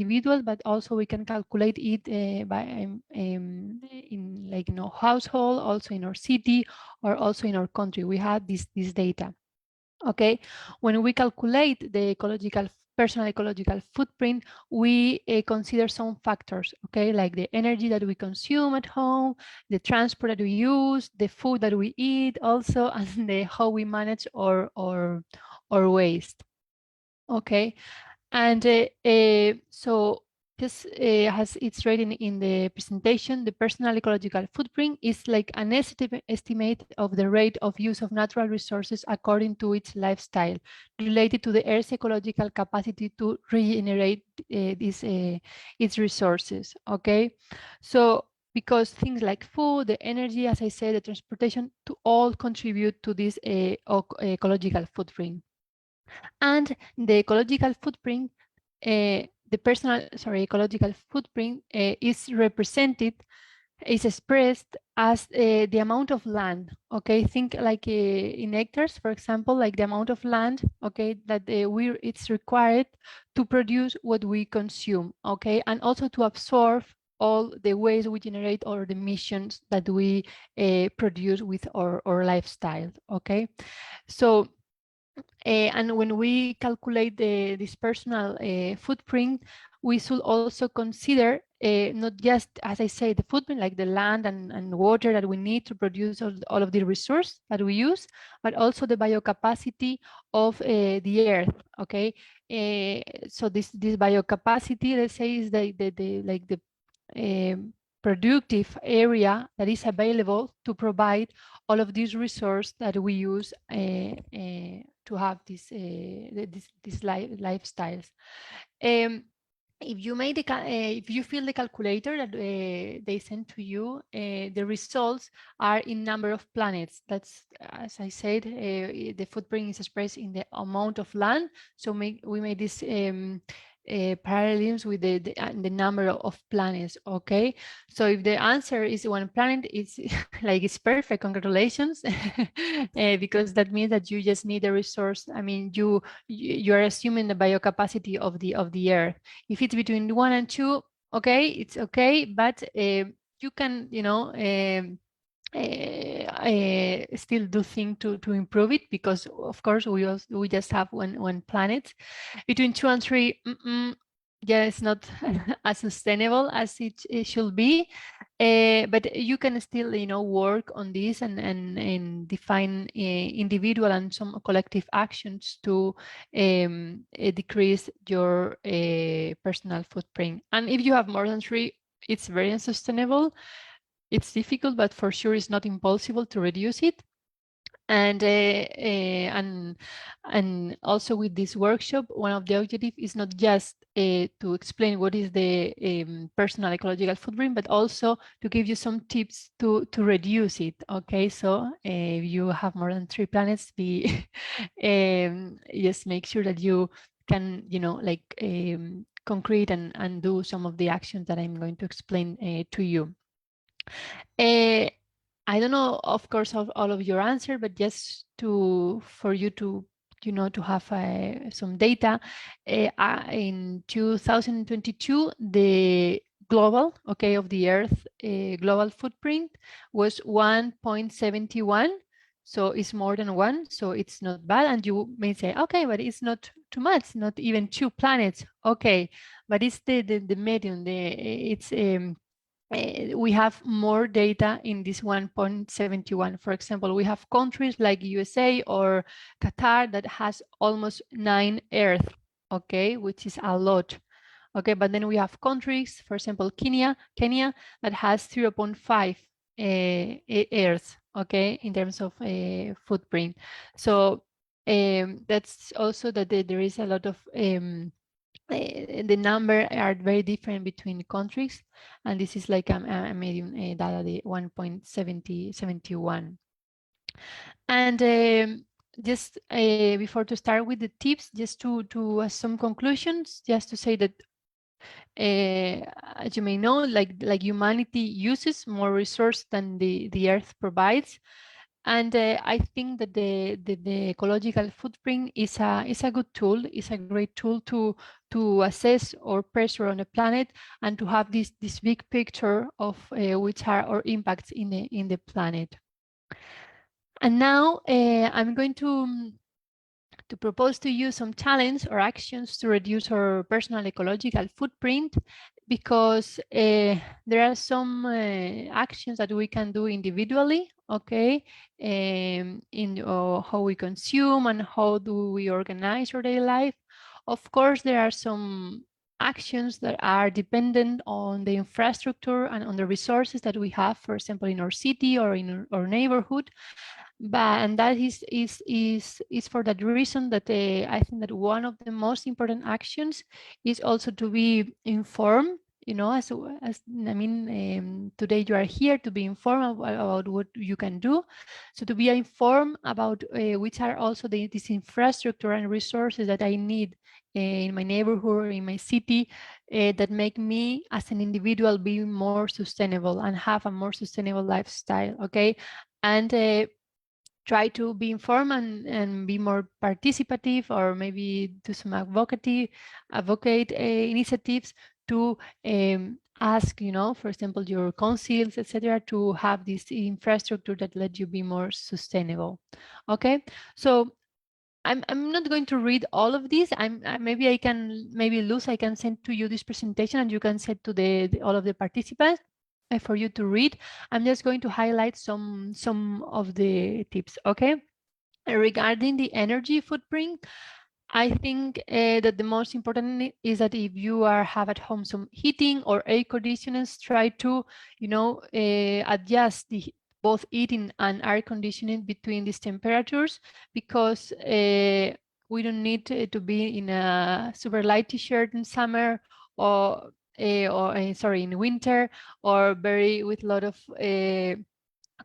individual, but also we can calculate it by in like household, also in our city, or also in our country. We have this data. Okay, when we calculate the personal ecological footprint, we consider some factors, okay, like the energy that we consume at home, the transport that we use, the food that we eat also, and how we manage our waste. Okay, and so just as it's written in the presentation, the personal ecological footprint is like an estimate of the rate of use of natural resources according to its lifestyle, related to the Earth's ecological capacity to regenerate its resources. Okay, so because things like food, the energy, as I said, the transportation, to all contribute to this ecological footprint. And the ecological footprint, ecological footprint is represented, is expressed as the amount of land. Okay, think like in hectares, for example, like the amount of land, okay, that it's required to produce what we consume. Okay, and also to absorb all the waste we generate or the emissions that we produce with our lifestyle. Okay, so and when we calculate this personal footprint, we should also consider not just, as I say, the footprint, like the land and water that we need to produce all of the resource that we use, but also the biocapacity of the earth. Okay, so this biocapacity, let's say, is the productive area that is available to provide all of these resources that we use to have these lifestyles. If you made if you fill the calculator that they sent to you, the results are in number of planets. That's, as I said, the footprint is expressed in the amount of land. So we made this parallelisms with the number of planets. Okay, so if the answer is one planet, it's like it's perfect. Congratulations, because that means that you just need a resource. I mean, you are assuming the biocapacity of the Earth. If it's between 1 and 2, okay, it's okay, but you can, still do things to improve it, because of course we just have one planet. Between 2 and 3, yeah, it's not as sustainable as it should be, but you can still work on this and define individual and some collective actions to decrease your personal footprint. And if you have more than 3, it's very unsustainable. It's difficult, but for sure it's not impossible to reduce it. And also with this workshop, one of the objectives is not just to explain what is the personal ecological footprint, but also to give you some tips to reduce it. Okay, so if you have more than 3 planets, just make sure that you can, like concrete and do some of the actions that I'm going to explain to you. I don't know, of course, of all of your answer, but just for you to to have some data. In 2022, the global, okay, of the Earth global footprint was 1.71. So it's more than 1, so it's not bad. And you may say, okay, but it's not too much, not even 2 planets. Okay, but it's the medium. It's we have more data in this 1.71. For example, we have countries like USA or Qatar that has almost 9 Earth, okay, which is a lot. Okay, but then we have countries, for example, Kenya, that has 0.5 Earth, okay, in terms of footprint. So that's also that there is a lot of the number are very different between countries, and this is like a medium data, the 1.71. And just before to start with the tips, just to some conclusions, just to say that as you may know, like humanity uses more resource than the Earth provides. And I think that the ecological footprint is a good tool, is a great tool to assess our pressure on the planet and to have this big picture of which are our impacts in the planet. And now I'm going to propose to you some challenges or actions to reduce our personal ecological footprint, because there are some actions that we can do individually, okay, in how we consume and how do we organize our daily life. Of course, there are some actions that are dependent on the infrastructure and on the resources that we have, for example, in our city or in our neighborhood. But and that is for that reason that I think that one of the most important actions is also to be informed. You know, as I mean, today you are here to be informed about what you can do. So to be informed about which are also this infrastructure and resources that I need in my neighborhood or in my city, that make me as an individual be more sustainable and have a more sustainable lifestyle. Okay, and try to be informed and be more participative, or maybe do some advocate initiatives to ask, you know, for example, your councils, etc., to have this infrastructure that let you be more sustainable. Okay, so I'm not going to read all of these. Maybe I can, maybe Luz, I can send to you this presentation and you can send to all of the participants for you to read. I'm just going to highlight some of the tips, okay? Regarding the energy footprint, I think that the most important is that if you have at home some heating or air conditioners, try to, you know, adjust both heating and air conditioning between these temperatures, because we don't need to be in a super light t-shirt in summer, or sorry, in winter, or very with a lot of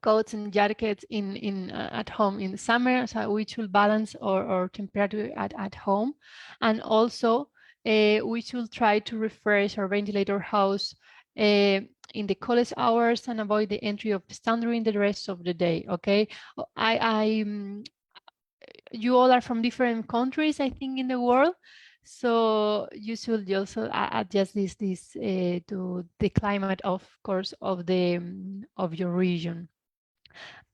coats and jackets in at home in the summer. So we should balance our temperature at home. And also we should try to refresh or ventilate our house in the coolest hours and avoid the entry of the sun during the rest of the day. Okay, you all are from different countries, I think, in the world, so you should also adjust this to the climate, of course, of your region.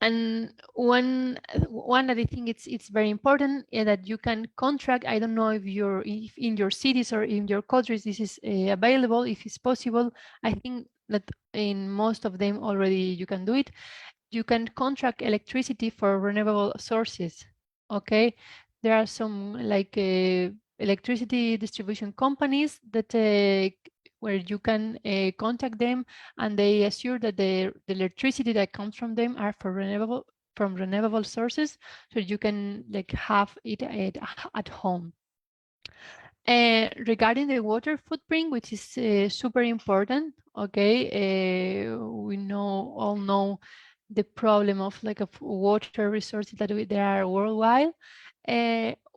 And one that I think it's very important is that you can contract. I don't know if in your cities or in your countries this is available. If it's possible, I think that in most of them already you can do it. You can contract electricity for renewable sources. Okay, there are some like electricity distribution companies that where you can contact them, and they assure that the electricity that comes from them are from renewable sources, so you can like have it at home. Regarding the water footprint, which is super important, okay, we all know the problem of like of water resources that there are worldwide.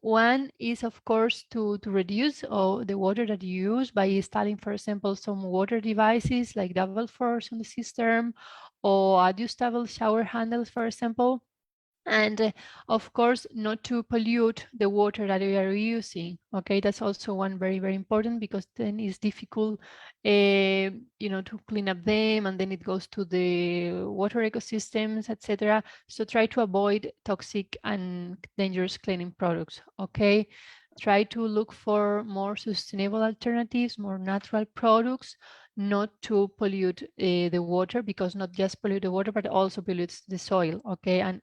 One is, of course, to reduce the water that you use by installing, for example, some water devices like double force on the system, or adjustable shower handles, for example. And of course, not to pollute the water that we are using. Okay, that's also one very, very important, because then it's difficult to clean up them, and then it goes to the water ecosystems, etc. So try to avoid toxic and dangerous cleaning products. Okay, try to look for more sustainable alternatives, more natural products, not to pollute the water, because not just pollute the water, but also pollutes the soil. Okay, and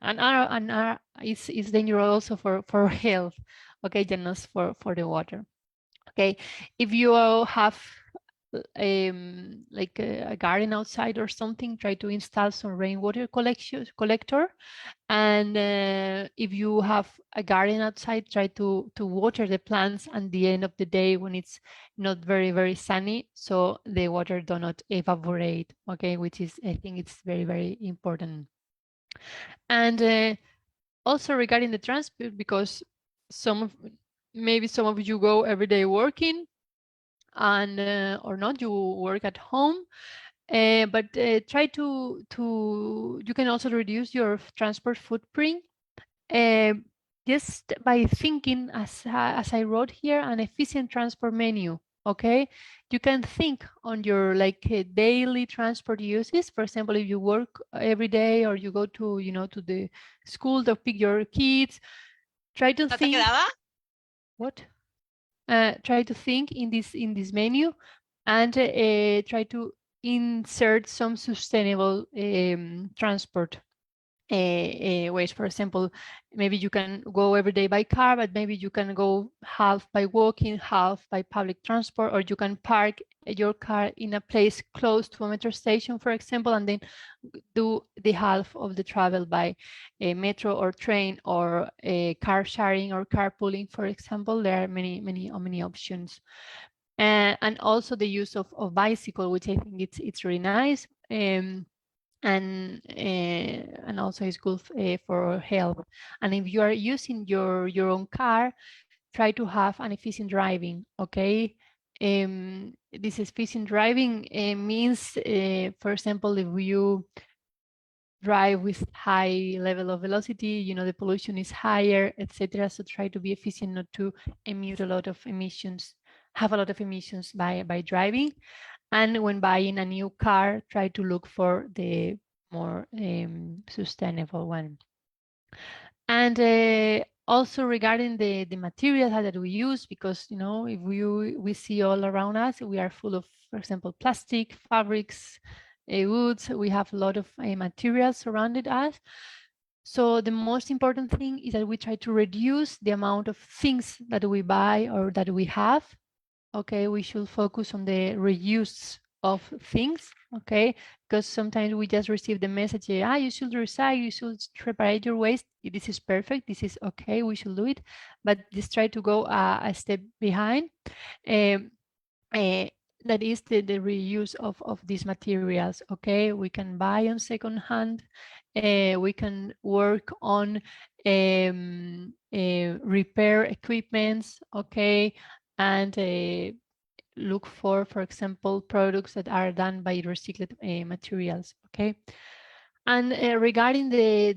it's dangerous also for health. Okay, just not for the water. Okay, if you have like a garden outside or something, try to install some rainwater collector. And if you have a garden outside, try to water the plants at the end of the day when it's not very, very sunny, so the water do not evaporate. Okay, which is, I think it's very, very important. And also regarding the transport, because maybe some of you go every day working, and or not, you work at home. But try to you can also reduce your transport footprint uh, just by thinking, as I wrote here, an efficient transport menu. Okay, you can think on your like daily transport uses. For example, if you work every day or you go to to the school to pick your kids, try to ¿No te think quedaba? what try to think in this menu and try to insert some sustainable transport ways. For example, maybe you can go every day by car, but maybe you can go half by walking, half by public transport, or you can park your car in a place close to a metro station, for example, and then do the half of the travel by a metro or train or a car sharing or carpooling, for example. There are many options. And also the use of bicycle, which I think it's really nice. And also is good for health. And if you are using your own car, try to have an efficient driving. Okay, this efficient driving means, for example, if you drive with high level of velocity, the pollution is higher, etc. So try to be efficient, not to emit a lot of emissions, have a lot of emissions by driving. And when buying a new car, try to look for the more sustainable one. And also regarding the materials that we use, because if we see all around us, we are full of, for example, plastic, fabrics, woods. We have a lot of materials surrounded us. So the most important thing is that we try to reduce the amount of things that we buy or that we have. Okay, we should focus on the reuse of things. Okay, because sometimes we just receive the message, you should recycle, you should separate your waste. This is perfect, this is okay, we should do it, but just try to go a step behind. um, uh, that is the reuse of these materials. Okay, we can buy on second hand, we can work on repair equipments. Okay, and look for example, products that are done by recycled materials. Okay, and regarding the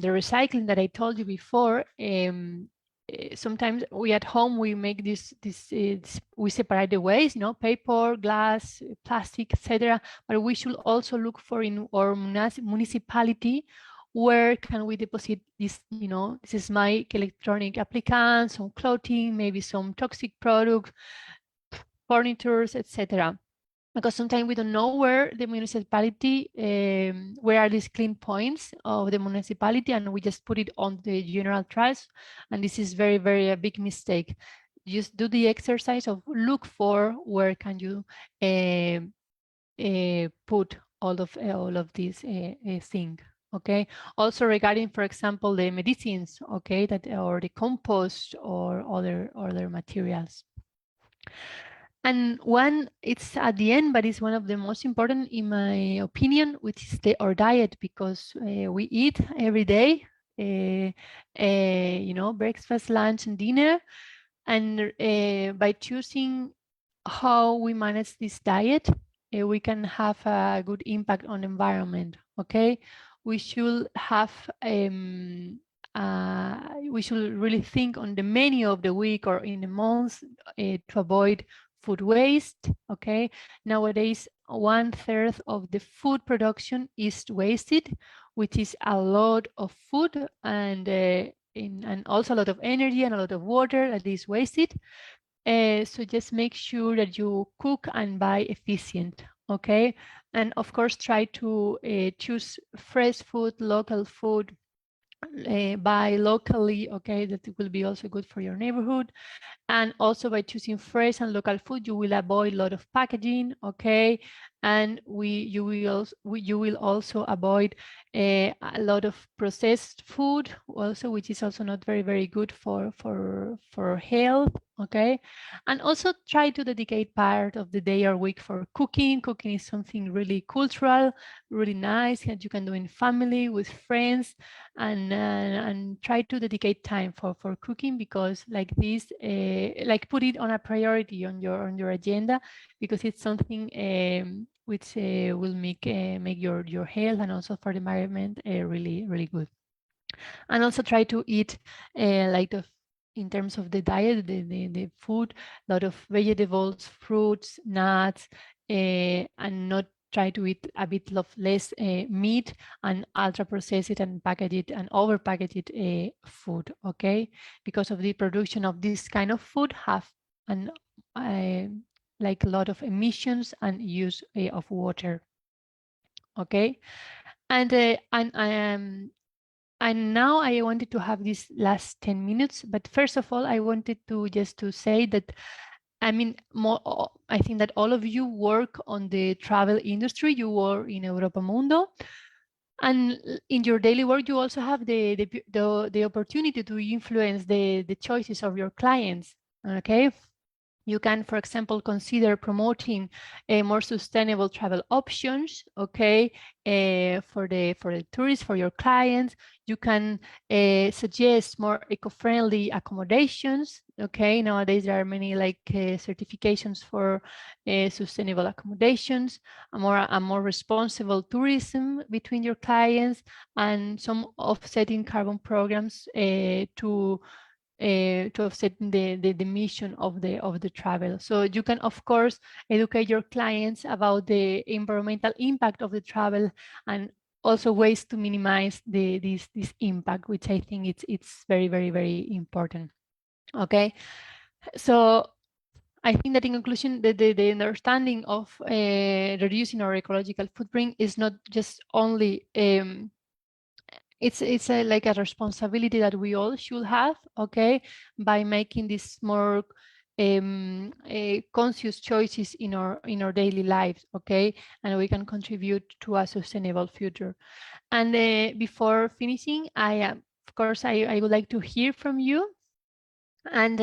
recycling that I told you before, sometimes we at home we make this we separate the waste, paper, glass, plastic, etc. But we should also look for in our municipality, where can we deposit this. This is my electronic applicants, some clothing, maybe some toxic products, furnitures, etc. Because sometimes we don't know where the municipality, where are these clean points of the municipality, and we just put it on the general trash, and this is very a big mistake. Just do the exercise of look for where can you put all of these things. Okay. Also regarding, for example, the medicines, okay, that or the compost or other materials. And one, it's at the end, but it's one of the most important, in my opinion, which is our diet, because we eat every day, breakfast, lunch, and dinner. And by choosing how we manage this diet, we can have a good impact on the environment. Okay, we should have we should really think on the menu of the week or in the month to avoid food waste. Okay, nowadays 1/3 of the food production is wasted, which is a lot of food, and and also a lot of energy and a lot of water that is wasted. So just make sure that you cook and buy efficient. Okay, and of course try to choose fresh food, local food, buy locally. Okay, that will be also good for your neighborhood. And also by choosing fresh and local food, you will avoid a lot of packaging. Okay, and you will also avoid a lot of processed food also, which is also not very good for health. Okay, and also try to dedicate part of the day or week for cooking. Cooking is something really cultural, really nice, that you can do in family, with friends, and try to dedicate time for cooking, because like this, like put it on a priority on your agenda, because it's something which will make your health and also for the environment really, really good. And also try to eat like in terms of the diet, the food, a lot of vegetables, fruits, nuts, and not try to eat a bit of less meat and ultra processed and packaged and over packaged food, okay? Because of the production of this kind of food have an like a lot of emissions and use of water, okay? And now I wanted to have these last 10 minutes, but first of all, I wanted to just to say that, I mean, I think that all of you work on the travel industry. You work in Europa Mundo, and in your daily work, you also have the opportunity to influence the choices of your clients. Okay, you can, for example, consider promoting more sustainable travel options, okay, for the tourists, for your clients. You can suggest more eco-friendly accommodations, okay. Nowadays, there are many like certifications for sustainable accommodations, a more responsible tourism between your clients, and some offsetting carbon programs to offset the mission of the travel. So you can, of course, educate your clients about the environmental impact of the travel and also ways to minimize this impact, which I think it's very, very, very important. Okay, so I think that in conclusion, the understanding of reducing our ecological footprint is not just only it's like a responsibility that we all should have, okay, by making these more conscious choices in our daily lives, okay, and we can contribute to a sustainable future. And before finishing, of course, I would like to hear from you, and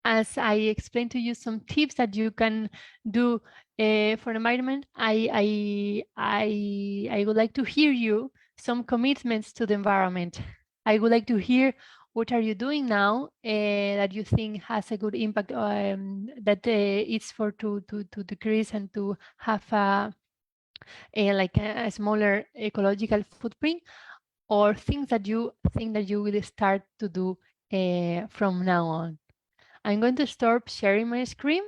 as I explained to you some tips that you can do for the environment, I would like to hear you some commitments to the environment. I would like to hear what are you doing now that you think has a good impact, that it's for to decrease and to have like a smaller ecological footprint, or things that you think that you will start to do from now on. I'm going to start sharing my screen.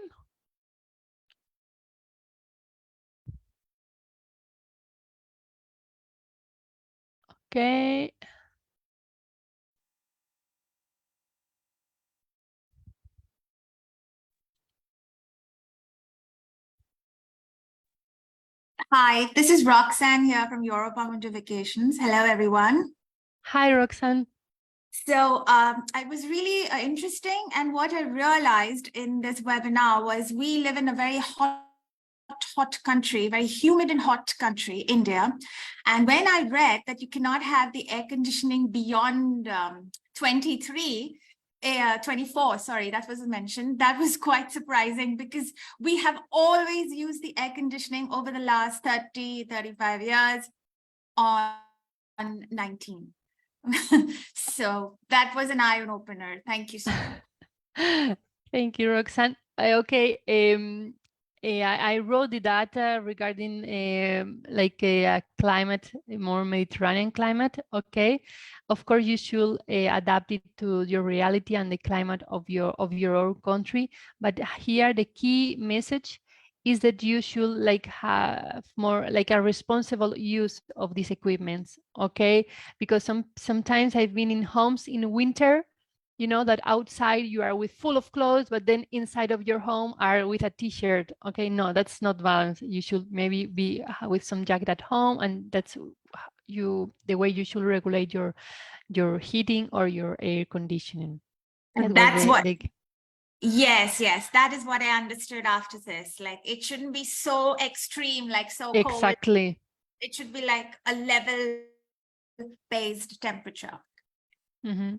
Okay. Hi, this is Roxanne here from Europe Winter Vacations. Hello, everyone. Hi, Roxanne. So it was really interesting. And what I realized in this webinar was we live in a very hot country, very humid and hot country, India. And when I read that you cannot have the air conditioning beyond 23, 24, sorry, that was mentioned. That was quite surprising because we have always used the air conditioning over the last 30, 35 years on 19. So that was an eye-opener. Thank you so much. Thank you, Roxanne. Okay, I wrote the data regarding like a climate, a more Mediterranean climate. Okay, of course you should adapt it to your reality and the climate of your own country. But here the key message is that you should like have more like a responsible use of these equipments. Okay, because sometimes I've been in homes in winter, you know, that outside you are with full of clothes, but then inside of your home are with a t-shirt. Okay, no, that's not balance. You should maybe be with some jacket at home, and that's the way you should regulate your heating or your air conditioning. And that's what, yes, that is what I understood after this. Like, it shouldn't be so extreme, like so cold. Exactly. It should be like a level-based temperature. Mm-hmm.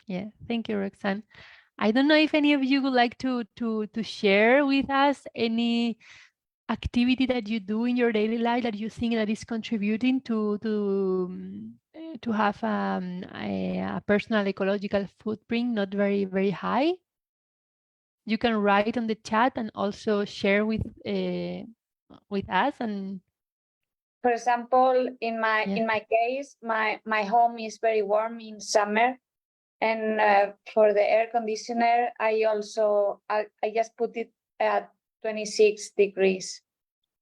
Yeah, thank you, Roxanne. I don't know if any of you would like to share with us any activity that you do in your daily life that you think that is contributing to have a personal ecological footprint not very, very high. You can write on the chat and also share with with us. And For example, in yeah. my case, my home is very warm in summer, and for the air conditioner, I just put it at 26 degrees,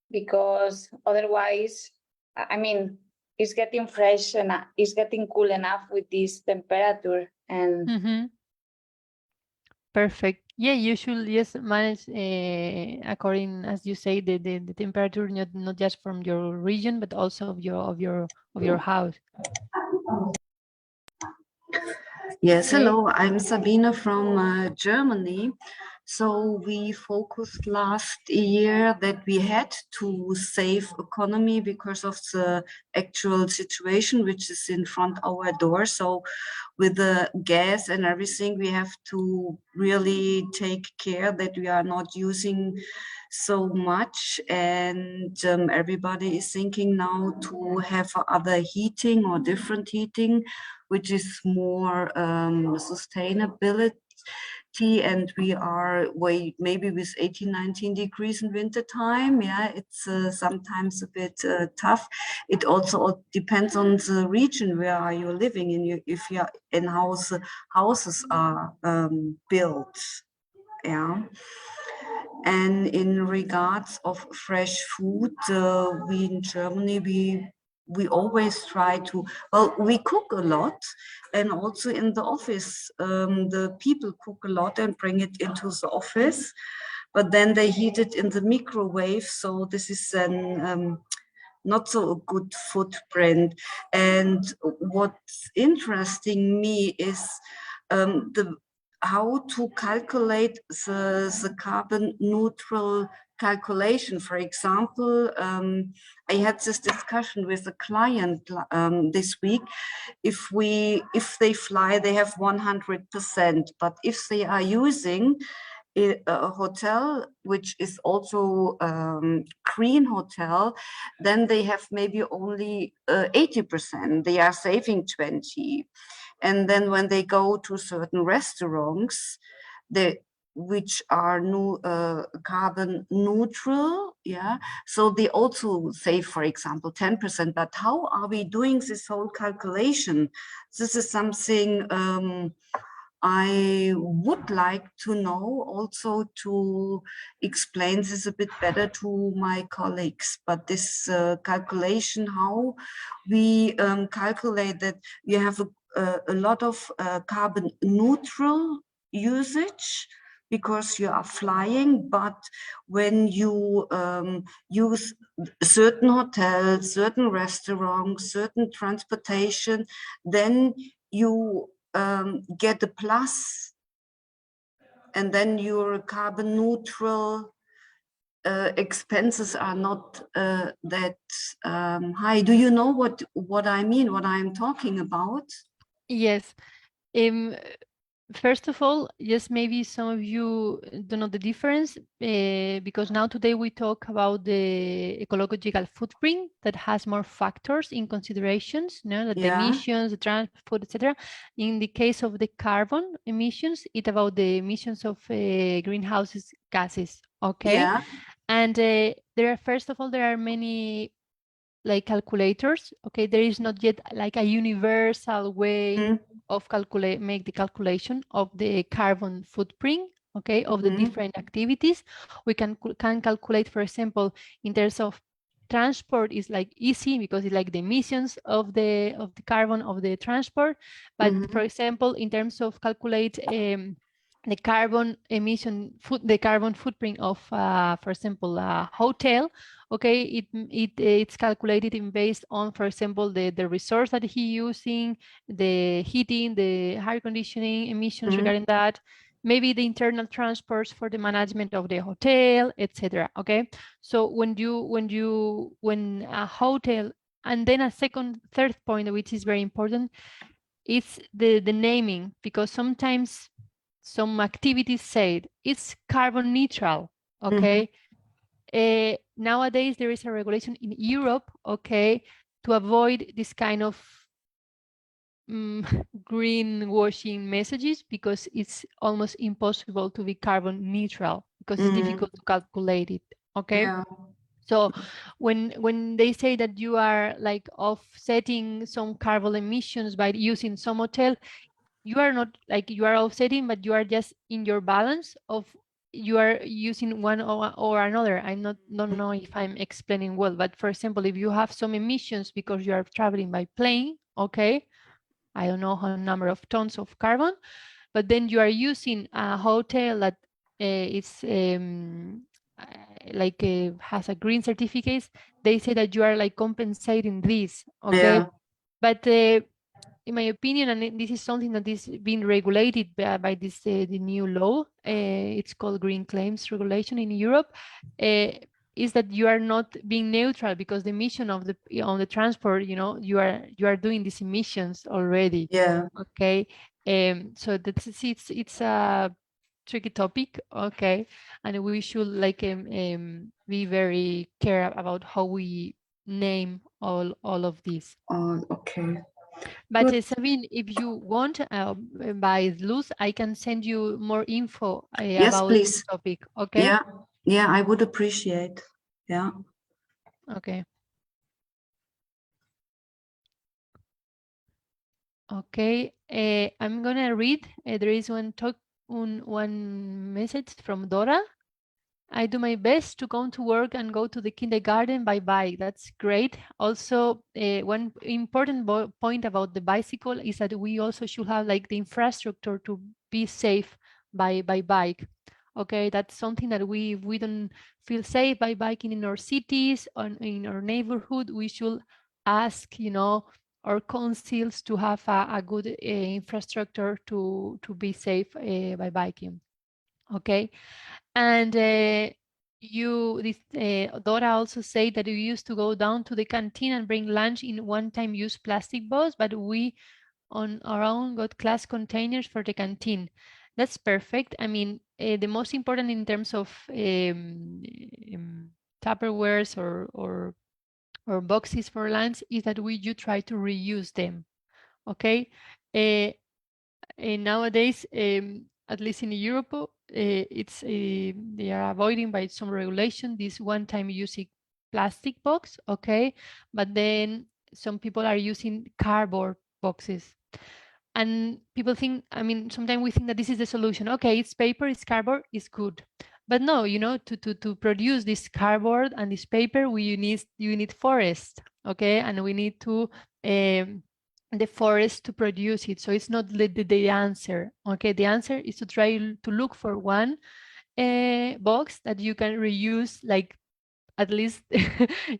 because otherwise, I mean, it's getting fresh and it's getting cool enough with this temperature. And Mm-hmm. Perfect. Yeah, you should just manage according, as you say, the temperature, not just from your region, but also of your house. Yes, Eh, hello, I'm Sabine from Germany. So we focused last year that we had to save economy because of the actual situation which is in front our door. So with the gas and everything, we have to really take care that we are not using so much. And everybody is thinking now to have other heating or different heating, which is more sustainability. And we are maybe with 18, 19 degrees in winter time. Yeah, it's sometimes a bit tough. It also depends on the region where are you living in, if you're in houses are built. Yeah. And in regards of fresh food, we in Germany, we always try to, well, we cook a lot, and also in the office, the people cook a lot and bring it into the office, but then they heat it in the microwave. So this is an not so a good footprint. And what's interesting me is the how to calculate the carbon neutral calculation. For example, I had this discussion with a client this week. If they fly, they have 100%, but if they are using a hotel which is also green hotel, then they have maybe only 80%. They are saving 20. And then when they go to certain restaurants, which are carbon neutral, yeah, so they also save, for example, 10%. But how are we doing this whole calculation? This is something I would like to know, also to explain this a bit better to my colleagues. But this calculation, how we calculate that you have a lot of carbon neutral usage because you are flying, but when you use certain hotels, certain restaurants, certain transportation, then you get a plus, and then your carbon neutral expenses are not that high. Do you know what I mean, what I'm talking about? yes. Um, First of all, yes, maybe some of you don't know the difference because now today we talk about the ecological footprint that has more factors in considerations, that the Yeah. emissions, the transport, etc. In the case of the carbon emissions, it's about the emissions of greenhouse gases. Okay, Yeah. and first of all, there are many like calculators. Okay, there is not yet like a universal way Mm-hmm. of make the calculation of the carbon footprint, okay, of the Mm-hmm. different activities. We can calculate, for example, in terms of transport is like easy because it's like the emissions of the carbon of the transport. But for example, in terms of calculate the carbon the carbon footprint of, for example, a hotel. Okay, it's calculated in based on, for example, the resource that he using, the heating, the air conditioning emissions Mm-hmm. regarding that, maybe the internal transports for the management of the hotel, etc. Okay, so when a hotel, and then a third point, which is very important, is the naming, because sometimes some activities say it's carbon neutral. Okay, nowadays there is a regulation in Europe, okay, to avoid this kind of greenwashing messages, because it's almost impossible to be carbon neutral because it's Mm-hmm. difficult to calculate it. Okay, Yeah. So when they say that you are like offsetting some carbon emissions by using some hotel, you are not like you are offsetting, but you are just in your balance of you are using one or another. I don't know if I'm explaining well, but for example, if you have some emissions because you are traveling by plane, okay, I don't know how number of tons of carbon, but then you are using a hotel that is has a green certificate. They say that you are like compensating this, okay? Yeah. But in my opinion, and this is something that is being regulated by this the new law, it's called Green Claims Regulation in Europe, is that you are not being neutral because the emission of the on the transport, you know, you are doing these emissions already. Yeah. Okay, so that's it's a tricky topic. Okay, and we should like be very care about how we name all of this. Oh, okay. But Good. Sabine, if you want, by Luz, I can send you more info Yes, about this please. topic. Okay. Yeah. Yeah, I would appreciate. Yeah. Okay. Okay. I'm gonna read. There is one message from Dora. I do my best to go to work and go to the kindergarten by bike. That's great. Also, one important point about the bicycle is that we also should have like the infrastructure to be safe by bike. Okay, that's something that we don't feel safe by biking in our cities or in our neighborhood. We should ask, you know, our councils to have a good infrastructure to be safe by biking. Okay. And Dora also said that you used to go down to the canteen and bring lunch in one-time use plastic bowls, but we on our own got glass containers for the canteen. That's perfect. I mean, the most important in terms of Tupperwares or boxes for lunch is that you try to reuse them. Okay. And nowadays, at least in Europe, they are avoiding by some regulation this one-time using plastic box, okay? But then some people are using cardboard boxes. And people think, I mean, sometimes we think that this is the solution. Okay, it's paper, it's cardboard, it's good. But no, you know, to produce this cardboard and this paper, you need forest, okay? And we need to the forest to produce it. So it's not the answer. Okay, the answer is to try to look for one box that you can reuse, like at least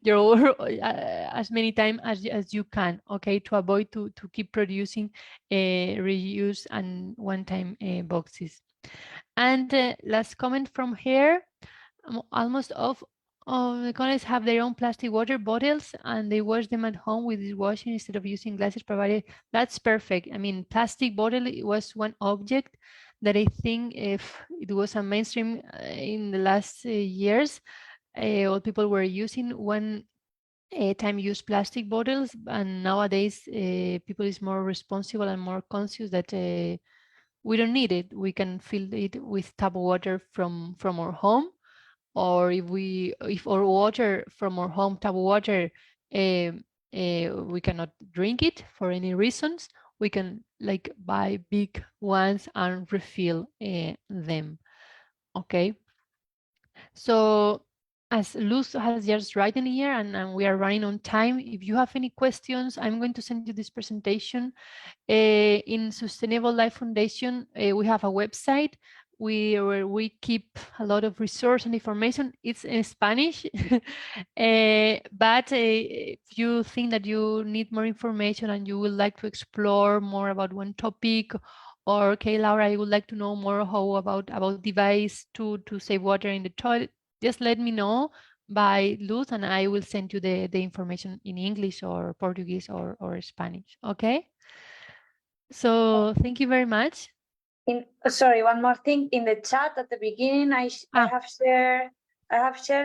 your as many times as you can. Okay, to avoid to keep producing reuse and one-time boxes. And last comment from here. Almost all the colleagues have their own plastic water bottles and they wash them at home with dishwashing instead of using glasses provided. That's perfect. I mean, plastic bottle was one object that I think if it was a mainstream in the last years, all people were using one time use plastic bottles, and nowadays people is more responsible and more conscious that we don't need it. We can fill it with tap water from our home, or if our water from our home tap water we cannot drink it for any reasons, we can like buy big ones and refill them. Okay, so as Luz has just written here, and we are running on time, if you have any questions, I'm going to send you this presentation. In Sustainable Life Foundation, we have a website where we keep a lot of resource and information. It's in Spanish, but if you think that you need more information and you would like to explore more about one topic, or okay, Laura, I would like to know more how about device to save water in the toilet, just let me know by Luz, and I will send you the information in English or Portuguese or Spanish. Okay. So thank you very much. Sorry, one more thing. In the chat at the beginning, I have shared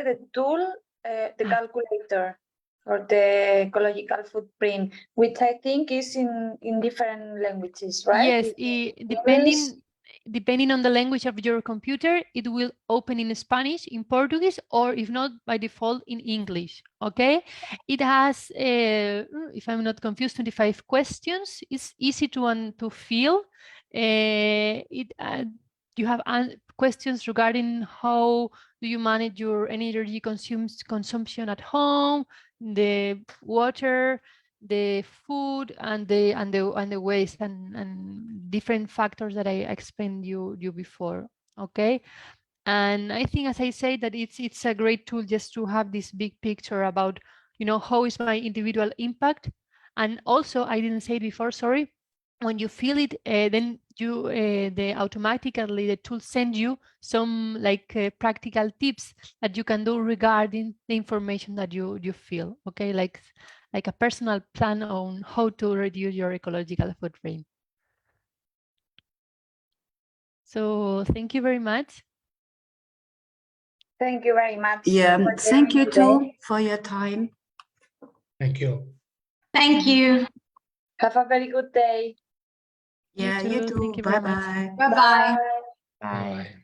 the tool, the calculator for the ecological footprint, which I think is in different languages, right? Yes, depending Depending on the language of your computer, it will open in Spanish, in Portuguese, or if not, by default in English, okay? It has, if I'm not confused, 25 questions. It's easy to fill. You have questions regarding how do you manage your energy consumption at home, the water, the food, and the waste, and different factors that I explained you before. Okay, and I think, as I say, that it's a great tool just to have this big picture about, you know, how is my individual impact. And also, I didn't say it before, sorry, when you feel it, then you automatically the tool sends you some like practical tips that you can do regarding the information that you feel. Okay, like a personal plan on how to reduce your ecological footprint. So thank you very much. Thank you very much. Yeah, for thank you joining today. too for your time. Thank you. Thank you. Have a very good day. Yeah, you too. too. Thank you very much. Bye-bye. Bye-bye. Bye. Bye.